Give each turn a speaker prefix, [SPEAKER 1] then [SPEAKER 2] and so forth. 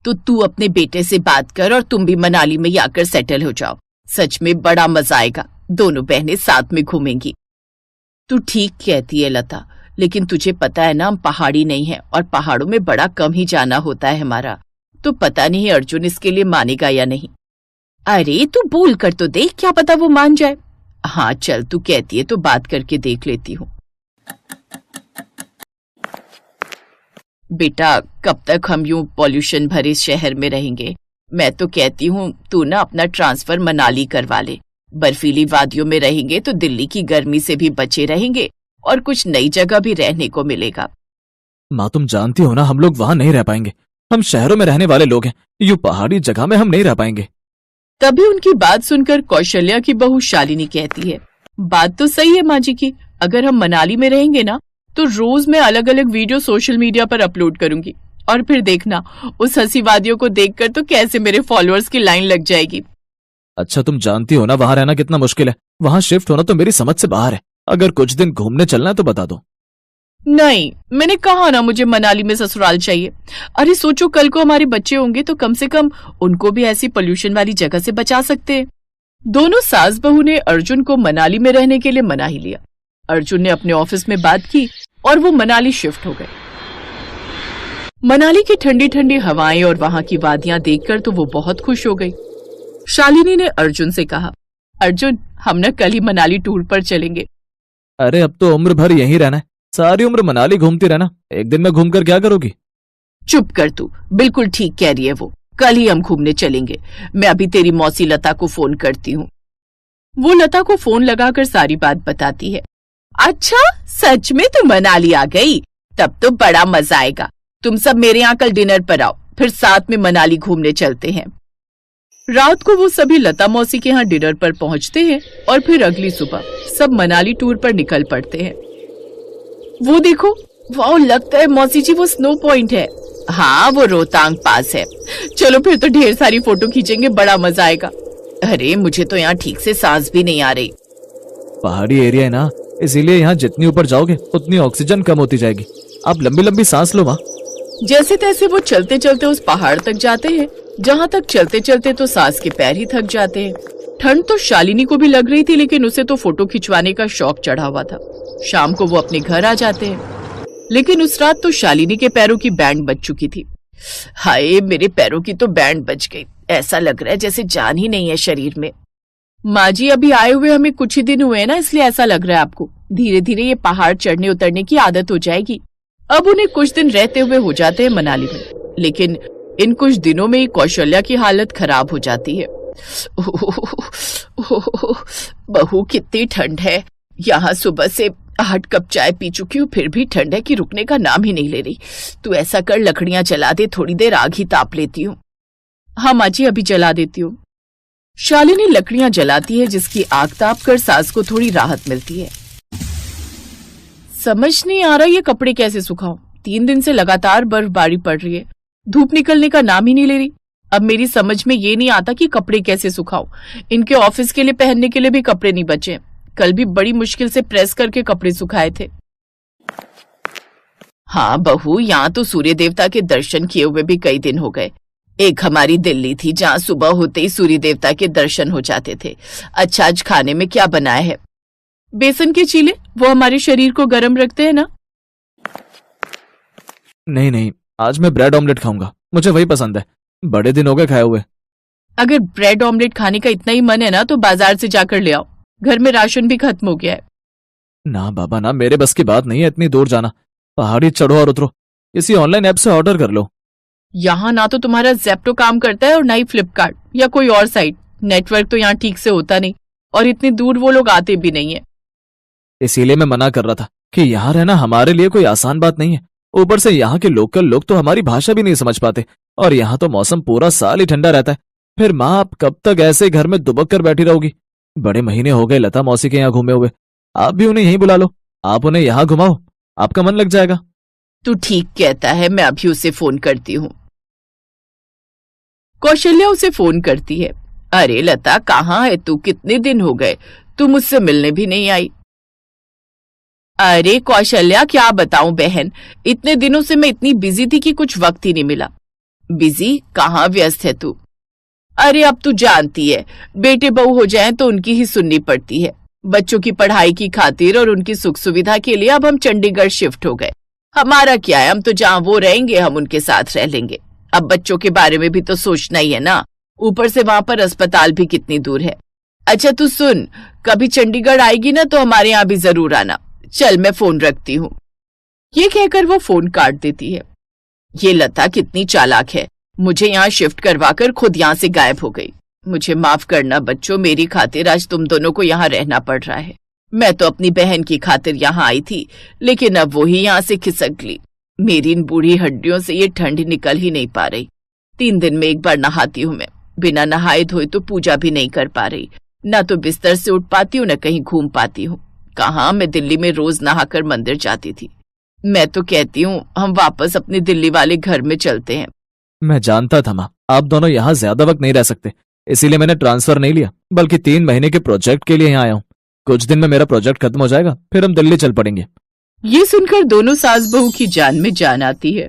[SPEAKER 1] तो तू अपने बेटे से बात कर और तुम भी मनाली में आकर सेटल हो जाओ। सच में बड़ा मजा आएगा, दोनों बहनें साथ में घूमेंगी। तू ठीक कहती है लता, लेकिन तुझे पता है ना हम पहाड़ी नहीं है और पहाड़ों में बड़ा कम ही जाना होता है हमारा, तो पता नहीं अर्जुन इसके लिए मानेगा या नहीं। अरे तू बोल कर तो देख, क्या पता वो मान जाए। हाँ चल, तू कहती है तो बात करके देख लेती हूँ। बेटा कब तक हम यूं पॉल्यूशन भरे शहर में रहेंगे? मैं तो कहती हूँ तू ना अपना ट्रांसफर मनाली करवा ले। बर्फीली वादियों में रहेंगे तो दिल्ली की गर्मी से भी बचे रहेंगे और कुछ नई जगह भी रहने को मिलेगा।
[SPEAKER 2] माँ तुम जानती हो ना हम लोग वहाँ नहीं रह पाएंगे, हम शहरों में रहने वाले लोग हैं, यूं पहाड़ी जगह में हम नहीं रह पाएंगे।
[SPEAKER 1] तभी उनकी बात सुनकर कौशल्या की बहू शालिनी कहती है, बात तो सही है माँ जी की, अगर हम मनाली में रहेंगे ना तो रोज मैं अलग अलग वीडियो सोशल मीडिया पर अपलोड करूंगी और फिर देखना उस हंसी वादियों को देखकर तो कैसे मेरे फॉलोअर्स की लाइन लग जाएगी।
[SPEAKER 2] अच्छा तुम जानती हो ना वहाँ रहना कितना मुश्किल है, वहाँ शिफ्ट होना तो मेरी समझ से बाहर है। अगर कुछ दिन घूमने चलना है तो बता दो।
[SPEAKER 1] नहीं, मैंने कहा ना मुझे मनाली में ससुराल चाहिए। अरे सोचो कल को हमारे बच्चे होंगे तो कम से कम उनको भी ऐसी पोल्यूशन वाली जगह से बचा सकते हैं। दोनों सास बहू ने अर्जुन को मनाली में रहने के लिए मना ही लिया। अर्जुन ने अपने ऑफिस में बात की और वो मनाली शिफ्ट हो गए। मनाली की ठंडी ठंडी हवाएं और वहां की वादियां देखकर तो वो बहुत खुश हो गई। शालिनी ने अर्जुन से कहा, अर्जुन हम न कल ही मनाली टूर पर चलेंगे।
[SPEAKER 2] अरे अब तो उम्र भर यहीं रहना है, सारी उम्र मनाली घूमती रहना, एक दिन में घूमकर क्या करोगी?
[SPEAKER 1] चुप कर तू, बिल्कुल ठीक कह रही है वो, कल ही हम घूमने चलेंगे। मैं अभी तेरी मौसी लता को फोन करती हूँ। वो लता को फोन लगाकर सारी बात बताती है। अच्छा सच में तुम मनाली आ गई, तब तो बड़ा मजा आएगा। तुम सब मेरे यहाँ कल डिनर पर आओ, फिर साथ में मनाली घूमने चलते हैं। रात को वो सभी लता मौसी के यहाँ डिनर पर पहुंचते हैं और फिर अगली सुबह सब मनाली टूर पर निकल पड़ते हैं। वो देखो, वाह लगता है मौसी जी वो स्नो पॉइंट है। हाँ वो रोहतांग पास है। चलो फिर तो ढेर सारी फोटो खींचेंगे, बड़ा मजा आएगा। अरे मुझे तो यहाँ ठीक से सांस भी नहीं आ रही।
[SPEAKER 2] पहाड़ी एरिया है ना, इसीलिए यहाँ जितनी ऊपर जाओगे उतनी ऑक्सीजन कम होती जाएगी। आप लंबी लंबी सांस लो माँ।
[SPEAKER 1] जैसे तैसे वो चलते चलते उस पहाड़ तक जाते हैं, जहाँ तक चलते चलते तो सास के पैर ही थक जाते हैं। ठंड तो शालिनी को भी लग रही थी, लेकिन उसे तो फोटो खिंचवाने का शौक चढ़ा हुआ था। शाम को वो अपने घर आ जाते हैं, लेकिन उस रात तो शालिनी के पैरों की बैंड बज चुकी थी। हाय मेरे पैरों की तो बैंड बज गई, ऐसा लग रहा है जैसे जान ही नहीं है शरीर में। माँ जी अभी आए हुए हमें कुछ ही दिन हुए हैं ना, इसलिए ऐसा लग रहा है आपको। धीरे धीरे ये पहाड़ चढ़ने उतरने की आदत हो जाएगी। अब उन्हें कुछ दिन रहते हुए हो जाते हैं मनाली में, लेकिन इन कुछ दिनों में ही कौशल्या की हालत खराब हो जाती है। बहू कितनी ठंड है, यहाँ सुबह से 8 कप चाय पी चुकी हूँ, फिर भी ठंड है कि रुकने का नाम ही नहीं ले रही। तू ऐसा कर लकड़ियां जला दे, थोड़ी देर आग ही ताप लेती हूँ। हाँ माँ जी अभी जला देती हूँ। शालिनी लकड़ियां जलाती है, जिसकी आग ताप कर सास को थोड़ी राहत मिलती है। समझ नहीं आ रहा ये कपड़े कैसे सुखाऊं, 3 दिन से लगातार बर्फबारी पड़ रही है, धूप निकलने का नाम ही नहीं ले रही। अब मेरी समझ में ये नहीं आता कि कपड़े कैसे सुखाऊं। इनके ऑफिस के लिए पहनने के लिए भी कपड़े नहीं बचे। कल भी बड़ी मुश्किल से प्रेस करके कपड़े सुखाए थे। हाँ बहू, यहाँ तो सूर्य देवता के दर्शन किए हुए भी कई दिन हो गए। एक हमारी दिल्ली थी जहाँ सुबह होते ही सूर्य देवता के दर्शन हो जाते थे। अच्छा आज खाने में क्या बनाया है? बेसन के चीले, वो हमारे शरीर को गर्म रखते हैं ना।
[SPEAKER 2] नहीं नहीं, आज मैं ब्रेड ऑमलेट खाऊंगा, मुझे वही पसंद है, बड़े दिन हो गए खाए हुए।
[SPEAKER 1] अगर ब्रेड ऑमलेट खाने का इतना ही मन है ना तो बाजार से जाकर ले आओ, घर में राशन भी खत्म हो गया है।
[SPEAKER 2] ना बाबा ना, मेरे बस की बात नहीं है इतनी दूर जाना। पहाड़ी चढ़ो और उतरो, किसी ऑनलाइन ऐप से ऑर्डर कर लो।
[SPEAKER 1] यहाँ ना तो तुम्हारा ज़ेप्टो काम करता है और ना ही फ्लिपकार्ट या कोई और साइट। नेटवर्क तो यहाँ ठीक से होता नहीं और इतनी दूर वो लोग आते भी नहीं है।
[SPEAKER 2] इसीलिए मैं मना कर रहा था कि यहाँ रहना हमारे लिए कोई आसान बात नहीं है। ऊपर से यहाँ के लोकल लोग तो हमारी भाषा भी नहीं समझ पाते, और यहाँ तो मौसम पूरा साल ही ठंडा रहता है। फिर माँ आप कब तक ऐसे घर में दुबक कर बैठी रहोगी? बड़े महीने हो गए लता मौसी के यहाँ घूमे हुए, आप भी उन्हें यहीं बुला लो, आप उन्हें यहाँ घुमाओ, आपका मन लग जाएगा।
[SPEAKER 1] तू ठीक कहता है, मैं अभी उसे फोन करती हूँ। कौशल्या उसे फोन करती है। अरे लता कहाँ है तू, कितने दिन हो गए, तू मुझसे मिलने भी नहीं आई। अरे कौशल्या क्या बताऊं बहन, इतने दिनों से मैं इतनी बिजी थी कि कुछ वक्त ही नहीं मिला। बिजी? कहाँ व्यस्त है तू? अरे अब तू जानती है, बेटे बहू हो जाएं तो उनकी ही सुननी पड़ती है। बच्चों की पढ़ाई की खातिर और उनकी सुख सुविधा के लिए अब हम चंडीगढ़ शिफ्ट हो गए। हमारा क्या है, हम तो जहाँ वो रहेंगे हम उनके साथ रह लेंगे। अब बच्चों के बारे में भी तो सोचना ही है ना, ऊपर से वहां पर अस्पताल भी कितनी दूर है। अच्छा तू सुन, कभी चंडीगढ़ आएगी ना तो हमारे यहाँ भी जरूर आना। चल मैं फोन रखती हूँ। ये कहकर वो फोन काट देती है। ये लता कितनी चालाक है, मुझे यहाँ शिफ्ट करवाकर खुद यहाँ से गायब हो गई। मुझे माफ करना बच्चों, मेरी खातिर आज तुम दोनों को यहाँ रहना पड़ रहा है। मैं तो अपनी बहन की खातिर यहाँ आई थी, लेकिन अब वो ही यहाँ से खिसक ली। मेरी इन बूढ़ी हड्डियों से ये ठंड निकल ही नहीं पा रही। 3 दिन में एक बार नहाती हूँ मैं, बिना नहाए धोए तो पूजा भी नहीं कर पा रही। ना तो बिस्तर से उठ पाती हूँ, न कहीं घूम पाती हूँ। कहाँ मैं दिल्ली में रोज नहाकर मंदिर जाती थी। मैं तो कहती हूँ हम वापस अपने दिल्ली वाले घर में चलते हैं।
[SPEAKER 2] मैं जानता था माँ, आप दोनों यहाँ ज्यादा वक्त नहीं रह सकते, इसीलिए मैंने ट्रांसफर नहीं लिया, बल्कि 3 महीने के प्रोजेक्ट के लिए यहाँ आया हूँ। कुछ दिन में मेरा प्रोजेक्ट खत्म हो जाएगा, फिर हम दिल्ली चल पड़ेंगे।
[SPEAKER 1] ये सुनकर दोनों सास बहू की जान में जान आती है।